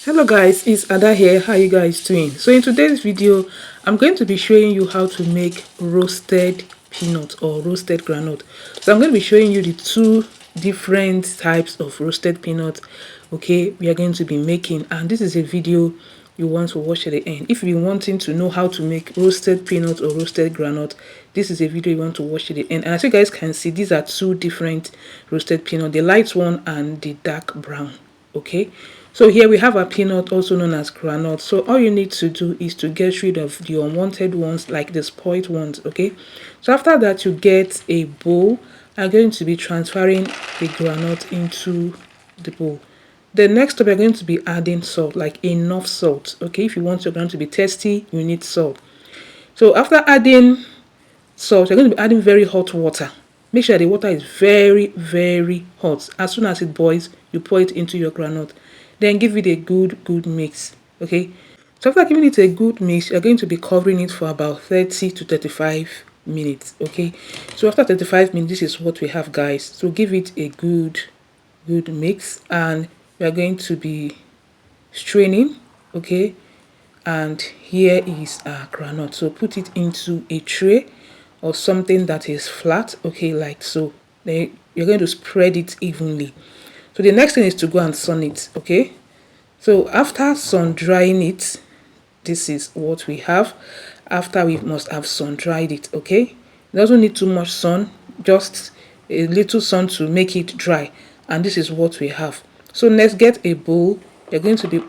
Hello guys, it's Ada here. How you guys doing? So in today's video, I'm going to be showing you how to make roasted peanut or roasted groundnut. So I'm going to be showing you the two different types of roasted peanut. Okay, we are going to be making, and this is a video you want to watch at the end. If you're wanting to know how to make roasted peanut or roasted groundnut, this is a video you want to watch at the end. And as you guys can see, these are two different roasted peanut, the light one and the dark brown. Okay, so here we have a peanut, also known as groundnut. So all you need to do is to get rid of the unwanted ones, like the spoiled ones. Okay, so after that, you get a bowl. I'm going to be transferring the groundnut into the bowl. The next step, we're going to be adding salt, like enough salt. Okay, if you want your groundnut to be tasty, you need salt. So after adding salt, you're going to be adding very hot water. Make sure the water is very, very hot. As soon as it boils, you pour it into your groundnut. Then give it a good mix. Okay. So after giving it a good mix, you're going to be covering it for about 30 to 35 minutes. Okay. So after 35 minutes, this is what we have, guys. So give it a good mix, and we are going to be straining. Okay. And here is our groundnut. So put it into a tray or something that is flat, okay, like so. Then you're going to spread it evenly. So the next thing is to go and sun it. Okay, so after sun drying it, this is what we have. After we must have sun dried it. Okay, it doesn't need too much sun, just a little sun to make it dry, and this is what we have. So let's get a bowl. You're going to be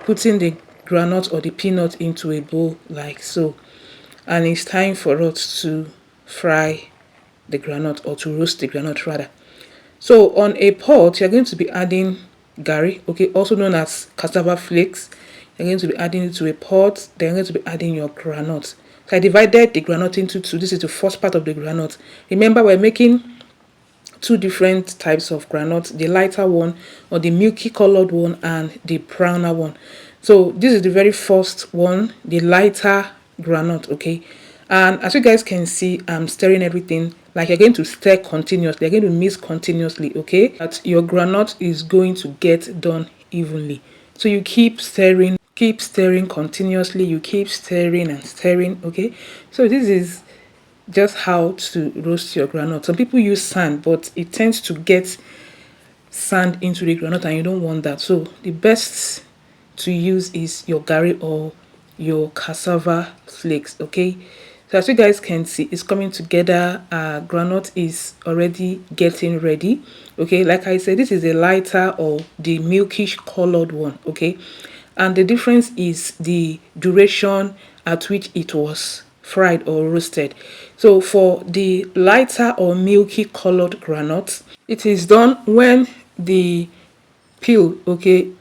putting the groundnut or the peanut into a bowl like so, and it's time for us to fry the groundnut, or to roast the groundnut rather. So on a pot, you're going to be adding garri, okay, also known as cassava flakes. You're going to be adding it to a pot. Then you're going to be adding your groundnut. So I divided the groundnut into two. This is the first part of the groundnut. Remember, we're making two different types of groundnut, the lighter one or the milky colored one, and the browner one. So this is the very first one, the lighter groundnut. Okay, and as you guys can see, I'm stirring everything. Like, you're going to stir continuously, you're going to mix continuously. Okay, that your groundnut is going to get done evenly. So you keep stirring continuously, you keep stirring and stirring. Okay, so this is just how to roast your groundnut. Some people use sand, but it tends to get sand into the groundnut, and you don't want that. So the best to use is your garri or your cassava flakes. Okay, so as you guys can see, it's coming together. Groundnut is already getting ready. Okay, like I said, this is a lighter or the milkish colored one. Okay, and the difference is the duration at which it was fried or roasted. So for the lighter or milky colored groundnut, it is done when the peel, okay,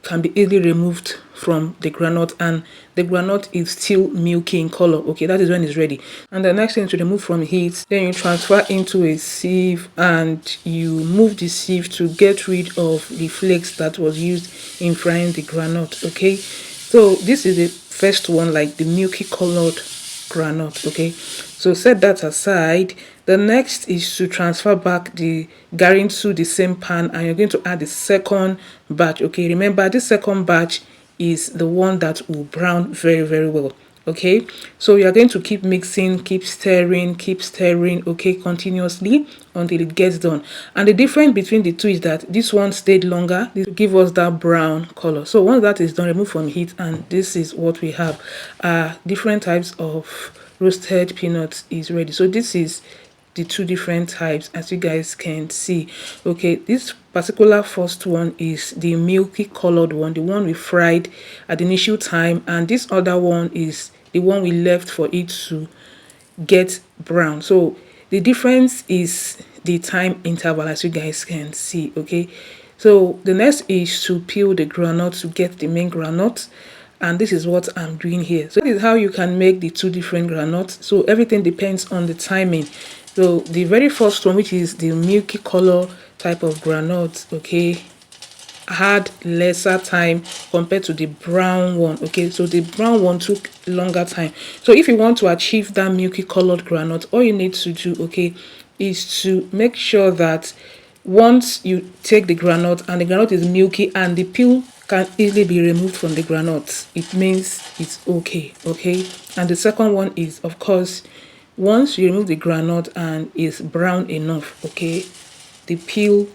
can be easily removed from the groundnut, and the groundnut is still milky in color. Okay, that is when it's ready. And the next thing to remove from heat, then you transfer into a sieve and you move the sieve to get rid of the flakes that was used in frying the groundnut. Okay, so this is the first one, like the milky colored groundnut. Okay, so set that aside. The next is to transfer back the garri into the same pan, and you're going to add the second batch. Okay, remember, this second batch is the one that will brown very well. Okay, so you are going to keep mixing, keep stirring, okay, continuously until it gets done. And the difference between the two is that this one stayed longer. This will give us that brown color. So once that is done, remove from heat, and this is what we have. Different types of roasted peanuts is ready. So this is the two different types, as you guys can see. Okay, this particular first one is the milky colored one, the one we fried at the initial time, and this other one is the one we left for it to get brown. So the difference is the time interval, as you guys can see. Okay, so the next is to peel the groundnut to get the main groundnut, and this is what I'm doing here. So this is how you can make the two different groundnuts. So everything depends on the timing. So the very first one, which is the milky color type of groundnut, okay, had lesser time compared to the brown one. Okay, so the brown one took longer time. So if you want to achieve that milky colored groundnut, all you need to do, okay, is to make sure that once you take the groundnut and the groundnut is milky and the peel can easily be removed from the groundnuts, it means it's okay. And the second one is, of course, once you remove the groundnut and it's brown enough, the peel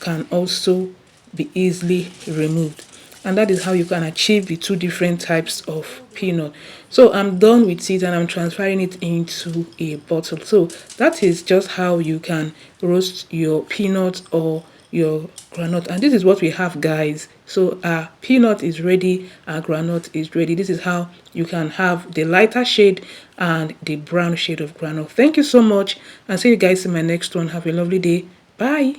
can also be easily removed. And that is how you can achieve the two different types of peanut. So I'm done with it and I'm transferring it into a bottle. So that is just how you can roast your peanut or your groundnut. And this is what we have, guys. So our peanut is ready, our groundnut is ready. This is how you can have the lighter shade and the brown shade of groundnut. Thank you so much, and see you guys in my next one. Have a lovely day. Bye.